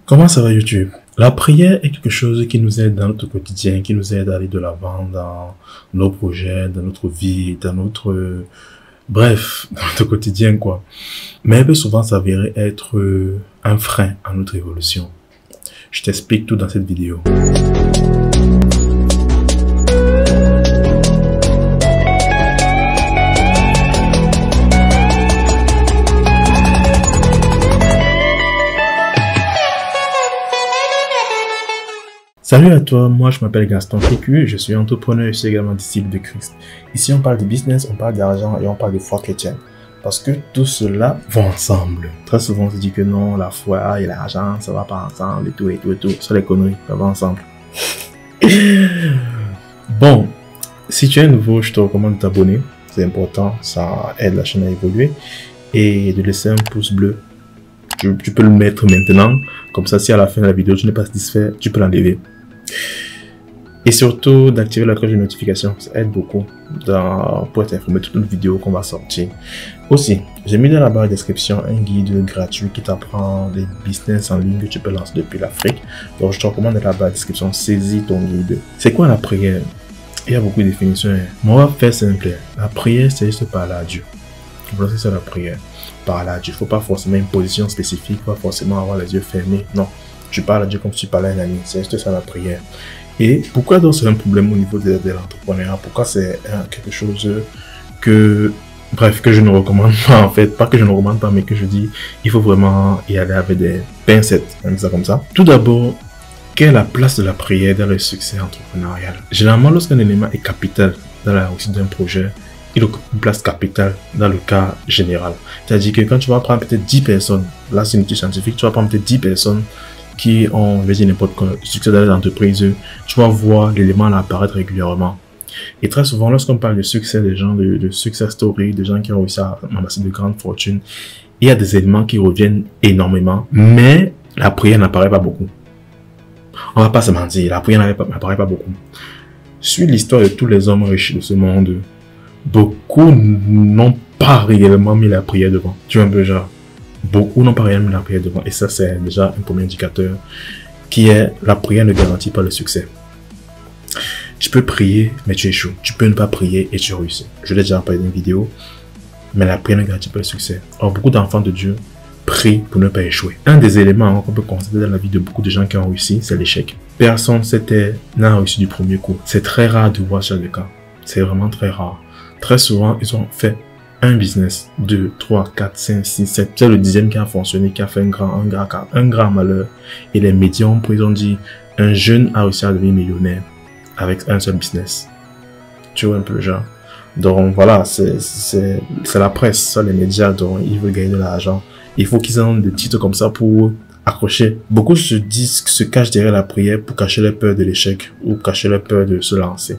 Comment ça va YouTube? La prière est quelque chose qui nous aide dans notre quotidien, qui nous aide à aller de l'avant dans nos projets, dans notre vie, dans notre... Bref, dans notre quotidien quoi. Mais elle peut souvent s'avérer être un frein à notre évolution. Je t'explique tout dans cette vidéo. Salut à toi, moi je m'appelle Gaston PQ, je suis entrepreneur et je suis également disciple de Christ. Ici on parle de business, on parle d'argent et on parle de foi chrétienne. Parce que tout cela va ensemble. Très souvent on se dit que non, la foi et l'argent ça va pas ensemble et tout. C'est les conneries, ça va ensemble. Bon, si tu es nouveau, je te recommande de t'abonner. C'est important, ça aide la chaîne à évoluer. Et de laisser un pouce bleu. Tu peux le mettre maintenant. Comme ça, si à la fin de la vidéo tu n'es pas satisfait, tu peux l'enlever. Et surtout d'activer la cloche de notification, ça aide beaucoup pour être informé de toutes les vidéos qu'on va sortir. Aussi, j'ai mis dans la barre de description un guide gratuit qui t'apprend des business en ligne que tu peux lancer depuis l'Afrique. Donc je te recommande dans la barre de description, saisis ton guide. C'est quoi la prière? Il y a beaucoup de définitions. Mais on va faire simple. La prière, c'est juste parler à Dieu. Voilà, c'est ça la prière. Parler à Dieu. Il ne faut pas forcément une position spécifique, pas forcément avoir les yeux fermés. Non. Tu parles à Dieu comme si tu parlais à un ami. C'est juste ça la prière. Et pourquoi donc c'est un problème au niveau de l'entrepreneuriat? Pourquoi c'est quelque chose que, bref, que je ne recommande pas en fait. Pas que je ne recommande pas, mais que je dis, il faut vraiment y aller avec des pincettes. On dit ça comme ça. Tout d'abord, quelle est la place de la prière dans le succès entrepreneurial? Généralement, lorsqu'un élément est capital dans la réussite d'un projet, il occupe une place capitale dans le cas général. C'est-à-dire que quand tu vas prendre peut-être 10 personnes, là c'est une étude scientifique, tu vas prendre peut-être 10 personnes qui ont, je vais dire n'importe quoi, succès dans les entreprises, tu vas voir l'élément là apparaître régulièrement. Et très souvent, lorsqu'on parle de succès des gens, de success story, des gens qui ont réussi à amasser de grandes fortunes, il y a des éléments qui reviennent énormément, mais la prière n'apparaît pas beaucoup. On va pas se mentir, la prière n'apparaît pas beaucoup. Suis l'histoire de tous les hommes riches de ce monde. Beaucoup n'ont pas réellement mis la prière devant. Tu vois un peu genre. Beaucoup n'ont pas réellement mis la prière devant. Et ça, c'est déjà un premier indicateur qui est la prière ne garantit pas le succès. Tu peux prier, mais tu échoues. Tu peux ne pas prier et tu réussis. Je l'ai déjà parlé dans une vidéo. Mais la prière ne garantit pas le succès. Or, beaucoup d'enfants de Dieu prient pour ne pas échouer. Un des éléments qu'on peut constater dans la vie de beaucoup de gens qui ont réussi, c'est l'échec. Personne n'a réussi du premier coup. C'est très rare de voir ça le cas. C'est vraiment très rare. Très souvent, ils ont fait un business, 2, 3, 4, 5, 6, 7. C'est le 10e qui a fonctionné, qui a fait un grand malheur. Et les médias ils ont dit, un jeune a réussi à devenir millionnaire avec un seul business. Tu vois un peu genre. Donc voilà, c'est la presse, ça les médias, donc ils veulent gagner de l'argent. Il faut qu'ils aient des titres comme ça pour accrocher. Beaucoup se cachent derrière la prière pour cacher les peurs de l'échec ou cacher les peurs de se lancer.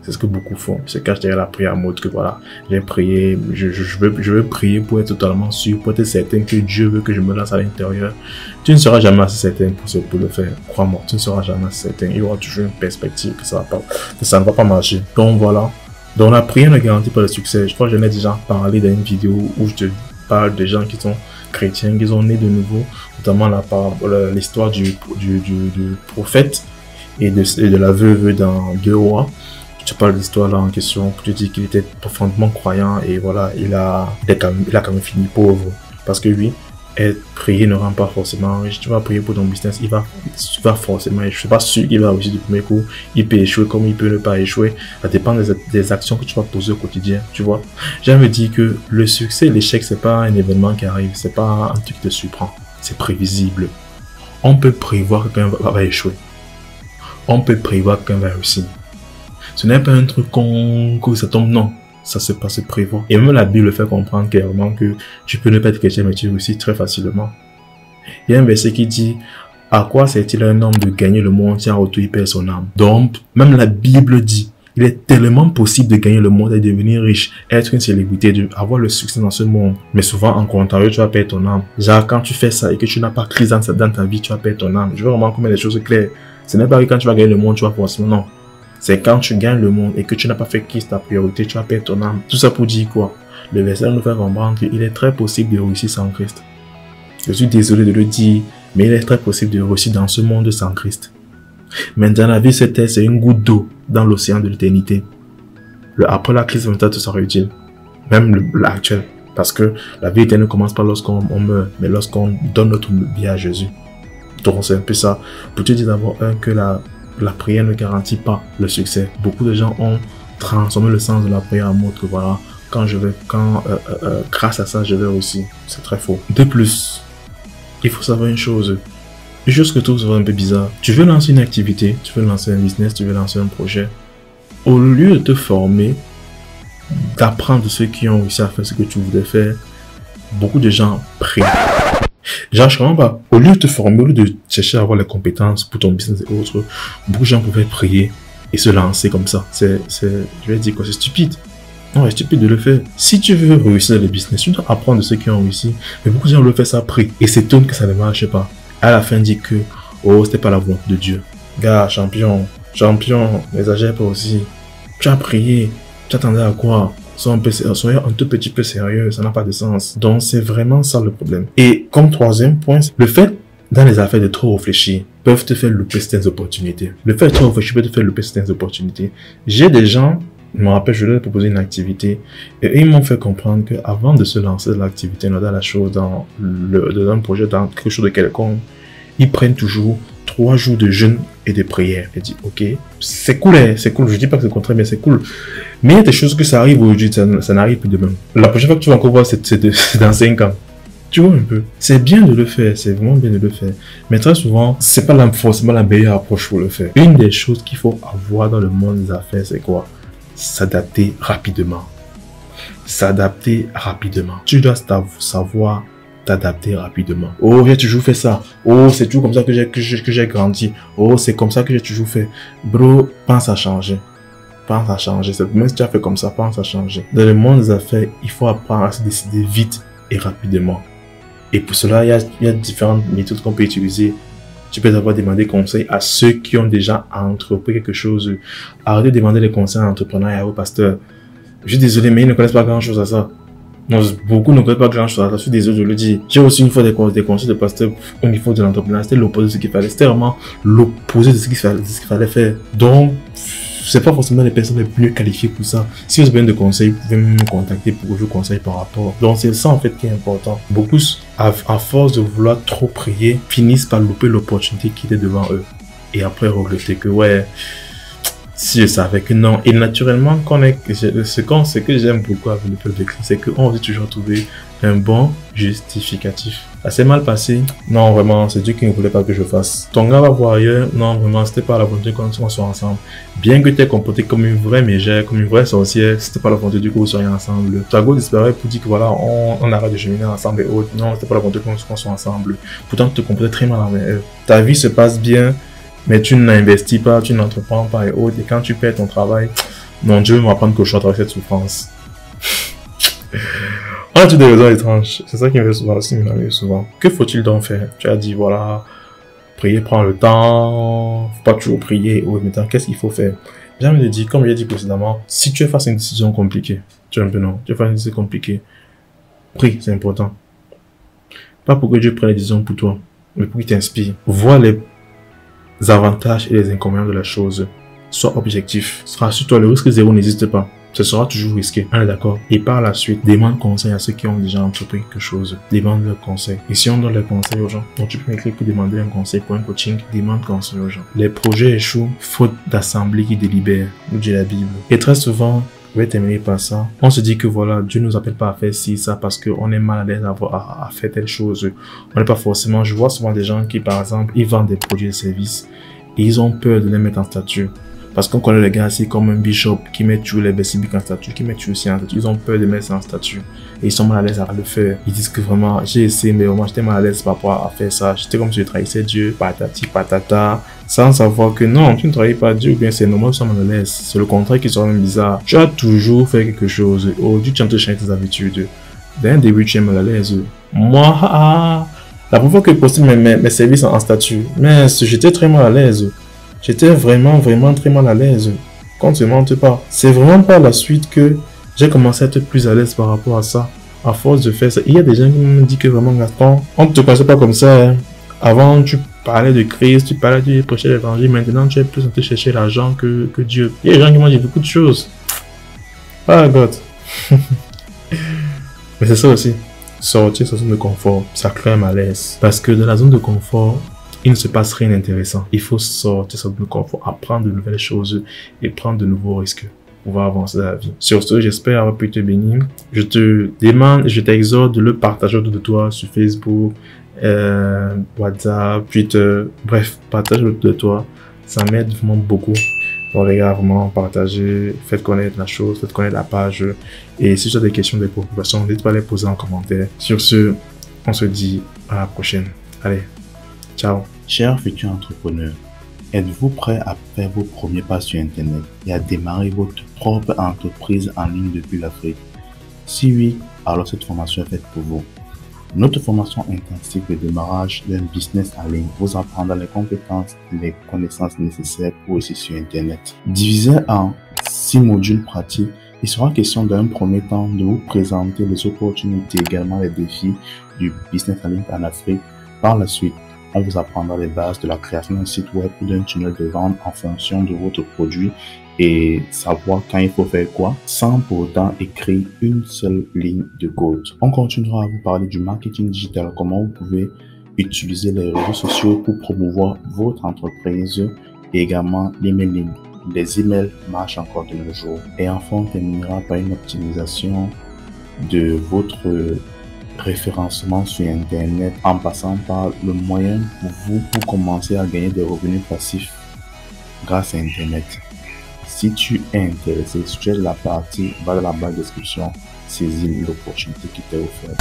C'est ce que beaucoup font. Ils se cachent derrière la prière en mode que voilà, j'ai prié, je veux prier pour être totalement sûr, pour être certain que Dieu veut que je me lance à l'intérieur. Tu ne seras jamais assez certain pour le faire. Crois-moi, tu ne seras jamais assez certain. Il y aura toujours une perspective que ça ne va pas marcher. Donc voilà. Donc la prière ne garantit pas le succès. Je crois que j'en ai déjà parlé dans une vidéo où je te parle de gens qui sont chrétiens, qui sont nés de nouveau, notamment l'histoire du prophète et de la veuve dans 2 rois. Tu parles de l'histoire là en question, tu dis qu'il était profondément croyant et voilà, il a quand même fini pauvre. Parce que oui, prier ne rend pas forcément riche. Tu vas prier pour ton business, il va forcément échouer. Je suis pas sûr qu'il va réussir du premier coup. Il peut échouer comme il peut ne pas échouer. Ça dépend des actions que tu vas poser au quotidien, tu vois. J'aime dire que le succès et l'échec, c'est pas un événement qui arrive, c'est pas un truc qui te surprend. C'est prévisible. On peut prévoir que quelqu'un va échouer. On peut prévoir que quelqu'un va réussir. Ce n'est pas un truc que ça tombe, non. Ça se passe, se prévoit. Et même la Bible fait comprendre clairement que tu peux ne pas être chrétien, mais tu réussis très facilement. Il y a un verset qui dit, à quoi sert-il un homme de gagner le monde si en retour il perd son âme? Donc, même la Bible dit, il est tellement possible de gagner le monde et de devenir riche, être une célébrité, avoir le succès dans ce monde. Mais souvent, en contrario, tu vas perdre ton âme. Genre, quand tu fais ça et que tu n'as pas crise dans ta vie, tu vas perdre ton âme. Je veux vraiment qu'on mette les choses claires. Ce n'est pas que quand tu vas gagner le monde, tu vas forcément, non. C'est quand tu gagnes le monde et que tu n'as pas fait Christ ta priorité, tu vas perdre ton âme. Tout ça pour dire quoi? Le verset nous fait comprendre qu'il est très possible de réussir sans Christ. Je suis désolé de le dire, Mais il est très possible de réussir dans ce monde sans Christ. Maintenant, la vie sur terre, c'est une goutte d'eau dans l'océan de l'éternité. Après la crise, tout sera utile. Même l'actuel. Parce que la vie éternelle ne commence pas lorsqu'on meurt, mais lorsqu'on donne notre vie à Jésus. Donc c'est un peu ça. Pour te dire d'abord, que la prière ne garantit pas le succès. Beaucoup de gens ont transformé le sens de la prière en mode que voilà, grâce à ça, je vais réussir. C'est très faux. De plus, il faut savoir une chose que tout se voit un peu bizarre. Tu veux lancer une activité, tu veux lancer un business, tu veux lancer un projet. Au lieu de te former, d'apprendre de ceux qui ont réussi à faire ce que tu voulais faire, beaucoup de gens prient. Genre, je comprends pas. Au lieu de te former, au lieu de chercher à avoir les compétences pour ton business et autres, beaucoup de gens pouvaient prier et se lancer comme ça. Je vais dire quoi, c'est stupide. Non, c'est stupide de le faire. Si tu veux réussir dans le business, tu dois apprendre de ceux qui ont réussi. Mais beaucoup de gens le font ça, prient et s'étonnent que ça ne marche pas. À la fin, dit que, oh, c'était pas la volonté de Dieu. Gars, champion, n'exagère pas aussi. Tu as prié, tu attendais à quoi? Soyez un tout petit peu sérieux, ça n'a pas de sens. Donc, c'est vraiment ça le problème. Et comme troisième point, le fait, dans les affaires de trop réfléchir, peuvent te faire louper certaines opportunités. Le fait de trop réfléchir peut te faire louper certaines opportunités. J'ai des gens, je me rappelle, je leur ai proposé une activité et ils m'ont fait comprendre qu'avant de se lancer dans l'activité, dans la chose, dans un projet, dans quelque chose de quelconque, ils prennent toujours 3 jours de jeûne et de prière. Je dis, ok, c'est cool, hein, c'est cool. Je dis pas que c'est contraire, mais c'est cool. Mais il y a des choses que ça arrive aujourd'hui, ça n'arrive plus demain. La prochaine fois que tu vas encore voir, c'est dans 5 ans. Tu vois un peu. C'est bien de le faire, c'est vraiment bien de le faire. Mais très souvent, c'est pas forcément la meilleure approche pour le faire. Une des choses qu'il faut avoir dans le monde des affaires, c'est quoi? S'adapter rapidement. S'adapter rapidement. Tu dois savoir t'adapter rapidement. Oh, j'ai toujours fait ça. Oh, c'est toujours comme ça que j'ai grandi. Oh, c'est comme ça que j'ai toujours fait. Bro, pense à changer. Pense à changer. Même si tu as fait comme ça, pense à changer. Dans le monde des affaires, il faut apprendre à se décider vite et rapidement. Et pour cela, il y a différentes méthodes qu'on peut utiliser. Tu peux d'abord demander conseil à ceux qui ont déjà entrepris quelque chose. Arrêtez de demander les conseils à l'entrepreneur et au pasteur. Je suis désolé, mais ils ne connaissent pas grand chose à ça. Non, beaucoup ne connaissent pas grand chose à ça. Je suis désolé de le dire. J'ai aussi une fois des conseils de pasteur au niveau de l'entrepreneur. C'était l'opposé de ce qu'il fallait. C'était vraiment l'opposé de ce qu'il fallait faire. Donc, c'est pas forcément les personnes les plus qualifiées pour ça. Si vous avez besoin de conseils, vous pouvez me contacter pour que je vous conseille par rapport. Donc c'est ça en fait qui est important. Beaucoup, à force de vouloir trop prier, finissent par louper l'opportunité qui était devant eux. Et après regretter que ouais, si je savais que non. Et naturellement, ce que j'aime beaucoup avec le peuple de Christ, c'est qu'on veut toujours trouver un bon justificatif. Ça s'est mal passé. Non, vraiment, c'est Dieu qui ne voulait pas que je fasse. Ton gars va voir ailleurs. Non, vraiment, c'était pas la volonté qu'on soit ensemble. Bien que tu aies comporté comme une vraie mégère, comme une vraie sorcière, c'était pas la volonté du coup que vous soyez ensemble. Tu as beau espérer pour dire que voilà, on arrête de cheminer ensemble et autres. Non, c'était pas la volonté qu'on soit ensemble. Pourtant, tu te comportais très mal avec eux. Ta vie se passe bien, mais tu n'investis pas, tu n'entreprends pas et autres. Et quand tu perds ton travail, non, Dieu va m'apprendre que je suis à travers cette souffrance. On a toutes des raisons étranges. C'est ça qui m'arrive souvent. Que faut-il donc faire? Tu as dit, voilà, prier prend le temps, faut pas toujours prier. Oui, maintenant, qu'est-ce qu'il faut faire? J'ai envie de dire, comme j'ai dit précédemment, si tu es face à une décision compliquée, tu es un peu non, tu es face à une décision compliquée, prie, c'est important. Pas pour que Dieu prenne les décisions pour toi, mais pour qu'il t'inspire. Vois les avantages et les inconvénients de la chose. Sois objectif. Rassure-toi, le risque zéro n'existe pas. Ce sera toujours risqué. On est d'accord. Et par la suite, demande conseil à ceux qui ont déjà entrepris quelque chose. Demande leur conseil. Et si on donne les conseils aux gens, donc tu peux m'écrire pour demander un conseil pour un coaching, demande conseil aux gens. Les projets échouent faute d'assemblée qui délibère, nous dit la Bible. Et très souvent, je vais terminer par ça. On se dit que voilà, Dieu nous appelle pas à faire ci, ça, parce qu'on est mal à l'aise à faire telle chose. On n'est pas forcément, je vois souvent des gens qui, par exemple, ils vendent des produits et services et ils ont peur de les mettre en statut. Parce qu'on connaît les gars ici comme un bishop qui met toujours les basiques en statut, qui met toujours aussi en statut. Ils ont peur de mettre ça en statut. Et ils sont mal à l'aise à le faire. Ils disent que vraiment, j'ai essayé, mais vraiment, j'étais mal à l'aise par rapport à faire ça. J'étais comme si je trahissais Dieu, patati, patata, sans savoir que non, tu ne trahis pas Dieu, ou bien c'est normal, tu sois mal à l'aise. C'est le contraire qui sera même bizarre. Tu as toujours fait quelque chose. Aujourd'hui, tu es en train de changer tes habitudes. Dès un début, tu es mal à l'aise. Moi, la première fois que j'ai posté mes services en statut, mais j'étais très mal à l'aise. J'étais vraiment très mal à l'aise. Qu'on ne se mente pas. C'est vraiment par la suite que j'ai commencé à être plus à l'aise par rapport à ça. À force de faire ça. Il y a des gens qui me disent que vraiment, Gaston, on ne te connaissait pas comme ça. Hein. Avant, tu parlais de Christ, tu parlais de prêcher l'évangile. Maintenant, tu es plus en train de chercher l'argent que Dieu. Il y a des gens qui m'ont dit beaucoup de choses. Ah, God. Mais c'est ça aussi. Sortir de sa zone de confort, ça crée un malaise. Parce que dans la zone de confort, il ne se passe rien d'intéressant. Il faut sortir de sa zone de confort, apprendre de nouvelles choses et prendre de nouveaux risques pour pouvoir avancer dans la vie. Sur ce, j'espère avoir pu te bénir. Je te demande, je t'exhorte de le partager autour de toi sur Facebook, WhatsApp, Twitter, bref, partage autour de toi. Ça m'aide vraiment beaucoup. Donc, les gars, vraiment, partagez, faites connaître la chose, faites connaître la page. Et si tu as des questions, des préoccupations, n'hésite pas à les poser en commentaire. Sur ce, on se dit à la prochaine. Allez, ciao. Chers futurs entrepreneurs, êtes-vous prêt à faire vos premiers pas sur Internet et à démarrer votre propre entreprise en ligne depuis l'Afrique? Si oui, alors cette formation est faite pour vous. Notre formation intensive de démarrage d'un business en ligne vous apprendra les compétences et les connaissances nécessaires pour réussir sur Internet. Divisé en 6 modules pratiques, il sera question d'un premier temps de vous présenter les opportunités et également les défis du business en ligne en Afrique. Par la suite, on vous apprendra les bases de la création d'un site web ou d'un tunnel de vente en fonction de votre produit et savoir quand il faut faire quoi sans pour autant écrire une seule ligne de code. On continuera à vous parler du marketing digital, comment vous pouvez utiliser les réseaux sociaux pour promouvoir votre entreprise et également l'emailing. Les emails marchent encore de nos jours. Et enfin, on terminera par une optimisation de votre référencement sur Internet en passant par le moyen pour vous pour commencer à gagner des revenus passifs grâce à Internet. Si tu es intéressé, si tu es de la partie, va dans la barre de description, saisis l'opportunité qui t'est offerte.